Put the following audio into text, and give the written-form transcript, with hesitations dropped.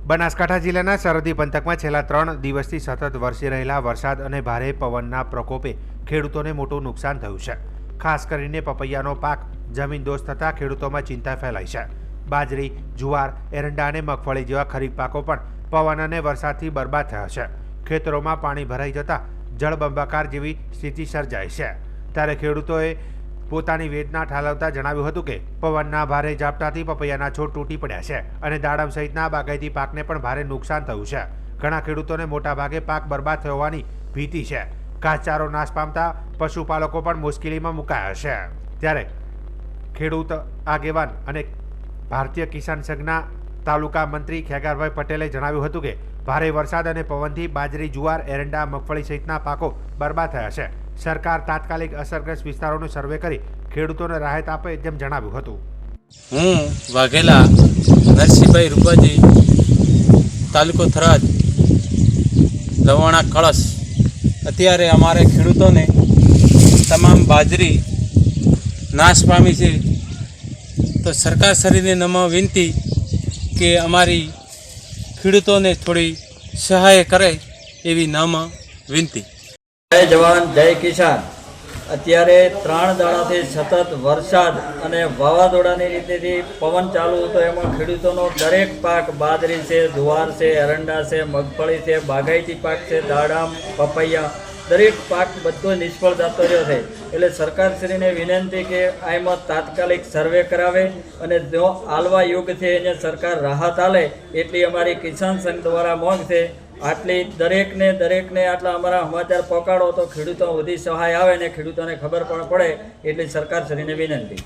બનાસકાંઠા જિલ્લાના સરહદી પંથકમાં છેલ્લા 3 દિવસથી સતત વરસી રહેલા વરસાદ અને ભારે પવનના પ્રકોપે ખેડૂતોને મોટું નુકસાન થયું છે। ખાસ કરીને પપૈયાનો પાક જમીનદોસ્ત થતાં ખેડૂતોમાં ચિંતા ફેલાઈ છે। બાજરી, જુવાર, એરંડા અને મગફળી જેવા ખરીફ પાકો પણ પવન અને વરસાદથી બરબાદ થયા છે। ખેતરોમાં પાણી ભરાઈ જતાં જળબંબાકાર જેવી સ્થિતિ સર્જાઈ છે। ત્યારે ખેડૂતોએ પોતાની વેદના ઠાલવતા જણાવ્યું હતું કે પવનના ભારે ઝાપટાથી પપૈયાના છોડ તૂટી પડ્યા છે અને દાડમ સહિતના બાગાયતી પાકને પણ ભારે નુકસાન થયું છે। ઘણા ખેડૂતોને મોટાભાગે પાક બરબાદ થવાની ભીતિ છે। ઘાસચારો નાશ પામતા પશુપાલકો પણ મુશ્કેલીમાં મુકાયા છે। ત્યારે ખેડૂત આગેવાન અને ભારતીય કિસાન સંઘના તાલુકા મંત્રી ખેગારભાઈ પટેલે જણાવ્યું હતું કે ભારે વરસાદ અને પવનથી બાજરી, જુવાર, એરંડા, મગફળી સહિતના પાકો બરબાદ થયા છે। સરકાર તાત્કાલિક અસરગ્રસ્ત વિસ્તારોનો સર્વે કરી ખેડૂતોને રાહત આપે તેમ જણાવ્યું હતું। હું વાઘેલા નરસિંહભાઈ રૂપાજી, તાલુકો થરાદ, લવાણા કળશ। અત્યારે અમારે ખેડૂતોને તમામ બાજરી નાશ પામી છે, તો સરકાર શ્રીને નમ્ર વિનંતી કે અમારી ખેડૂતોને થોડી સહાય કરે એવી નમ્ર વિનંતી। જય જવાન જય કિસાન। અત્યારે 3 દાડાથી સતત વરસાદ અને વાવાઝોડાની રીતેથી પવન ચાલુ હતો, એમાં ખેડૂતોનો દરેક પાક બાજરી છે, જુવાર છે, એરંડા છે, મગફળી છે, બાગાયતી પાક છે, દાડમ, પપૈયા, દરેક પાક બધો નિષ્ફળ જતો રહ્યો છે। એટલે સરકારશ્રીને વિનંતી કે આમાં તાત્કાલિક સર્વે કરાવે અને જો હાલવા યુગ છે એને સરકાર રાહત આલે એટલી અમારી કિસાન સંઘ દ્વારા માંગ છે। આટલી દરેકને આટલા અમારા સમાચાર પહોંચાડો તો ખેડૂતો બધી સહાય આવે ને ખેડૂતોને ખબર પણ પડે એટલી સરકારશ્રીને વિનંતી।